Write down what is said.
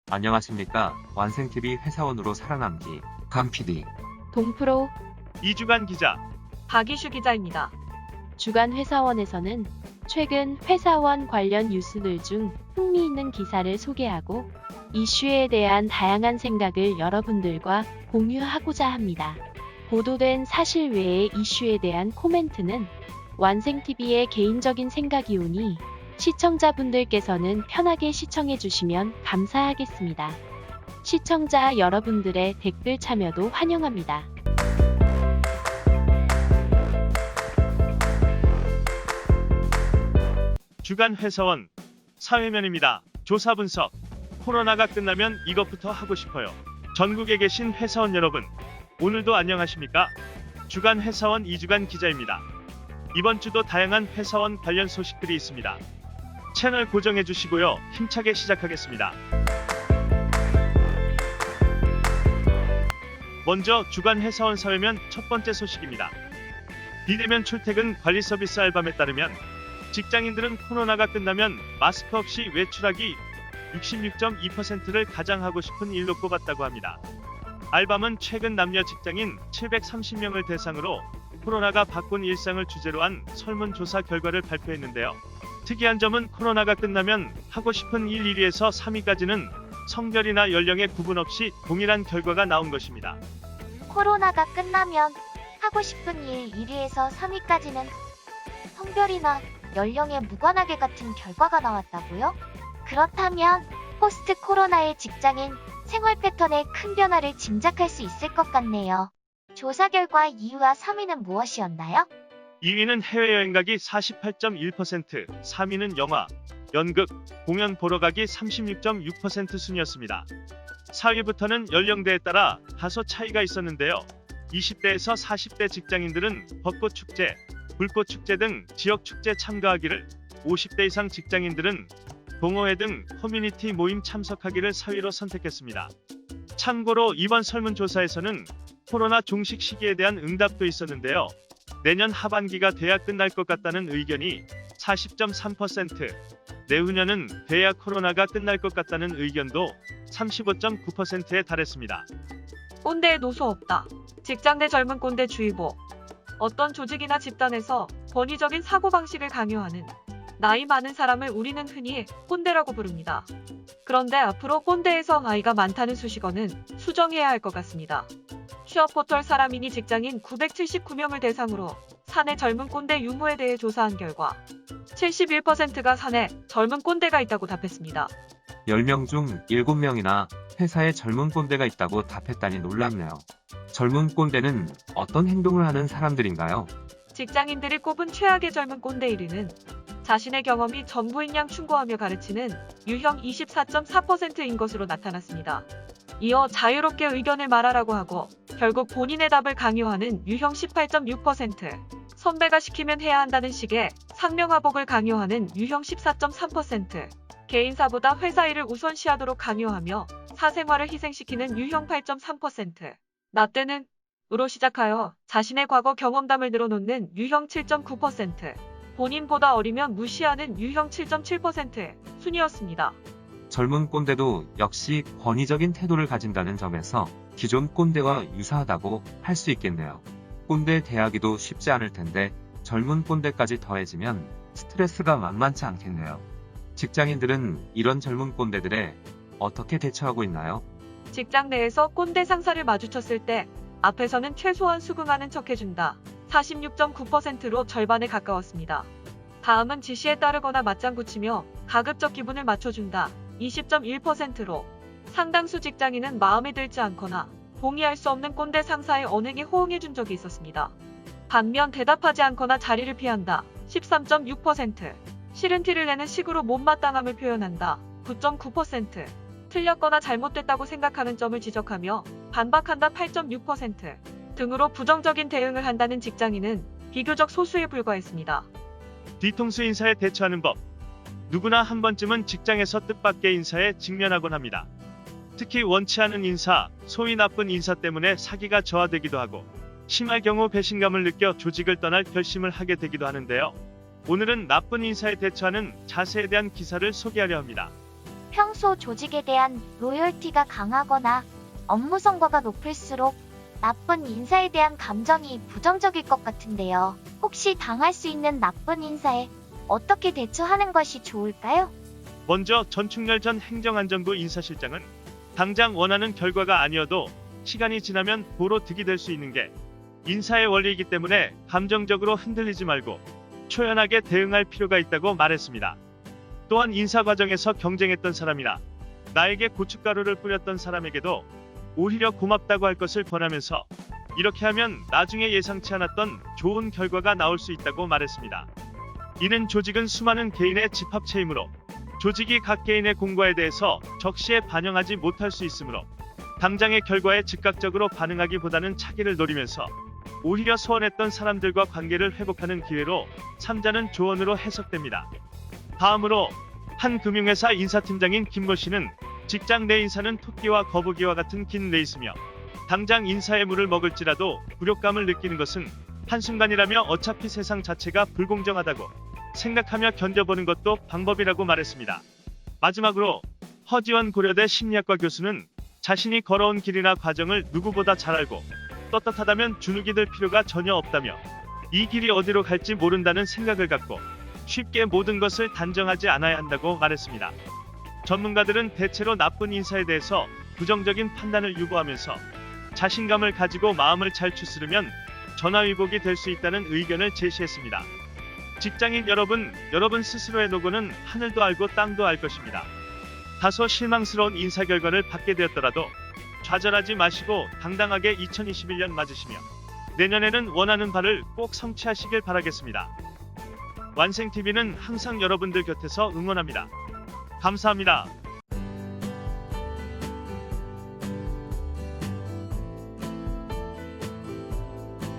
안녕하십니까. 완생TV 회사원으로 살아남기 강PD 동프로 이주간 기자, 박이슈 기자입니다. 주간 회사원에서는 최근 회사원 관련 뉴스들 중 흥미있는 기사를 소개하고 이슈에 대한 다양한 생각을 여러분들과 공유하고자 합니다. 보도된 사실 외의 이슈에 대한 코멘트는 완생TV의 개인적인 생각이오니 시청자분들께서는 편하게 시청해주시면 감사하겠습니다. 시청자 여러분들의 댓글 참여도 환영합니다. 주간 회사원 사회면입니다. 조사 분석. 코로나가 끝나면 이것부터 하고 싶어요. 전국에 계신 회사원 여러분, 오늘도 안녕하십니까? 주간 회사원 이주간 기자입니다. 이번 주도 다양한 회사원 관련 소식들이 있습니다. 채널 고정해 주시고요. 힘차게 시작하겠습니다. 먼저 주간 회사원 사회면 첫 번째 소식입니다. 비대면 출퇴근 관리 서비스 알밤에 따르면 직장인들은 코로나가 끝나면 마스크 없이 외출하기 66.2%를 가장 하고 싶은 일로 꼽았다고 합니다. 알밤은 최근 남녀 직장인 730명을 대상으로 코로나가 바꾼 일상을 주제로 한 설문조사 결과를 발표했는데요. 특이한 점은 코로나가 끝나면 하고 싶은 일 1위에서 3위까지는 성별이나 연령에 구분 없이 동일한 결과가 나온 것입니다. 코로나가 끝나면 하고 싶은 일 1위에서 3위까지는 성별이나 연령에 무관하게 같은 결과가 나왔다고요? 그렇다면 포스트 코로나의 직장인 생활 패턴에 큰 변화를 짐작할 수 있을 것 같네요. 조사 결과 2위와 3위는 무엇이었나요? 2위는 해외여행 가기 48.1%, 3위는 영화, 연극, 공연 보러 가기 36.6% 순이었습니다. 4위부터는 연령대에 따라 다소 차이가 있었는데요. 20대에서 40대 직장인들은 벚꽃축제, 불꽃축제 등 지역축제 참가하기를, 50대 이상 직장인들은 동호회 등 커뮤니티 모임 참석하기를 4위로 선택했습니다. 참고로 이번 설문조사에서는 코로나 종식 시기에 대한 응답도 있었는데요. 내년 하반기가 돼야 끝날 것 같다는 의견이 40.3%, 내후년은 돼야 코로나가 끝날 것 같다는 의견도 35.9%에 달했습니다. 꼰대의 노소 없다. 직장 내 젊은 꼰대 주의보. 어떤 조직이나 집단에서 권위적인 사고방식을 강요하는 나이 많은 사람을 우리는 흔히 꼰대라고 부릅니다. 그런데 앞으로 꼰대에서 나이가 많다는 수식어는 수정해야 할 것 같습니다. 취업포털 사람이니 직장인 979명을 대상으로 사내 젊은 꼰대 유무에 대해 조사한 결과 71%가 사내 젊은 꼰대가 있다고 답했습니다. 10명 중 7명이나 회사에 젊은 꼰대가 있다고 답했다니 놀랍네요. 젊은 꼰대는 어떤 행동을 하는 사람들인가요? 직장인들이 꼽은 최악의 젊은 꼰대 1위는 자신의 경험이 전부인 양 충고하며 가르치는 유형 24.4%인 것으로 나타났습니다. 이어 자유롭게 의견을 말하라고 하고 결국 본인의 답을 강요하는 유형 18.6%, 선배가 시키면 해야 한다는 식의 상명하복을 강요하는 유형 14.3%, 개인사보다 회사 일을 우선시하도록 강요하며 사생활을 희생시키는 유형 8.3%, 나 때는 으로 시작하여 자신의 과거 경험담을 늘어놓는 유형 7.9%, 본인보다 어리면 무시하는 유형 7.7%의 순이었습니다. 젊은 꼰대도 역시 권위적인 태도를 가진다는 점에서 기존 꼰대와 유사하다고 할 수 있겠네요. 꼰대 대하기도 쉽지 않을 텐데 젊은 꼰대까지 더해지면 스트레스가 만만치 않겠네요. 직장인들은 이런 젊은 꼰대들에 어떻게 대처하고 있나요? 직장 내에서 꼰대 상사를 마주쳤을 때 앞에서는 최소한 수긍하는 척 해준다. 46.9%로 절반에 가까웠습니다. 다음은 지시에 따르거나 맞장구 치며 가급적 기분을 맞춰준다. 20.1%로 상당수 직장인은 마음에 들지 않거나 동의할 수 없는 꼰대 상사의 언행에 호응해준 적이 있었습니다. 반면 대답하지 않거나 자리를 피한다. 13.6%, 싫은 티를 내는 식으로 못마땅함을 표현한다. 9.9%, 틀렸거나 잘못됐다고 생각하는 점을 지적하며 반박한다. 8.6% 등으로 부정적인 대응을 한다는 직장인은 비교적 소수에 불과했습니다. 뒤통수 인사에 대처하는 법. 누구나 한 번쯤은 직장에서 뜻밖의 인사에 직면하곤 합니다. 특히 원치 않은 인사, 소위 나쁜 인사 때문에 사기가 저하되기도 하고 심할 경우 배신감을 느껴 조직을 떠날 결심을 하게 되기도 하는데요. 오늘은 나쁜 인사에 대처하는 자세에 대한 기사를 소개하려 합니다. 평소 조직에 대한 로열티가 강하거나 업무 성과가 높을수록 나쁜 인사에 대한 감정이 부정적일 것 같은데요. 혹시 당할 수 있는 나쁜 인사에 어떻게 대처하는 것이 좋을까요? 먼저 전충렬 전 행정안전부 인사실장은 당장 원하는 결과가 아니어도 시간이 지나면 도로 득이 될 수 있는 게 인사의 원리이기 때문에 감정적으로 흔들리지 말고 초연하게 대응할 필요가 있다고 말했습니다. 또한 인사 과정에서 경쟁했던 사람이나 나에게 고춧가루를 뿌렸던 사람에게도 오히려 고맙다고 할 것을 권하면서 이렇게 하면 나중에 예상치 않았던 좋은 결과가 나올 수 있다고 말했습니다. 이는 조직은 수많은 개인의 집합체이므로 조직이 각 개인의 공과에 대해서 적시에 반영하지 못할 수 있으므로 당장의 결과에 즉각적으로 반응하기보다는 차기를 노리면서 오히려 소원했던 사람들과 관계를 회복하는 기회로 삼자는 조언으로 해석됩니다. 다음으로 한 금융회사 인사팀장인 김모 씨는 직장 내 인사는 토끼와 거북이와 같은 긴 레이스며 당장 인사의 물을 먹을지라도 굴욕감을 느끼는 것은 한순간이라며 어차피 세상 자체가 불공정하다고 생각하며 견뎌보는 것도 방법이라고 말했습니다. 마지막으로 허지원 고려대 심리학과 교수는 자신이 걸어온 길이나 과정을 누구보다 잘 알고 떳떳하다면 주눅이 들 필요가 전혀 없다며 이 길이 어디로 갈지 모른다는 생각을 갖고 쉽게 모든 것을 단정하지 않아야 한다고 말했습니다. 전문가들은 대체로 나쁜 인사에 대해서 부정적인 판단을 유보하면서 자신감을 가지고 마음을 잘 추스르면 전화위복이 될 수 있다는 의견을 제시했습니다. 직장인 여러분 스스로의 노고는 하늘도 알고 땅도 알 것입니다. 다소 실망스러운 인사 결과를 받게 되었더라도 좌절하지 마시고 당당하게 2021년 맞으시며 내년에는 원하는 바를 꼭 성취하시길 바라겠습니다. 완생TV는 항상 여러분들 곁에서 응원합니다. 감사합니다.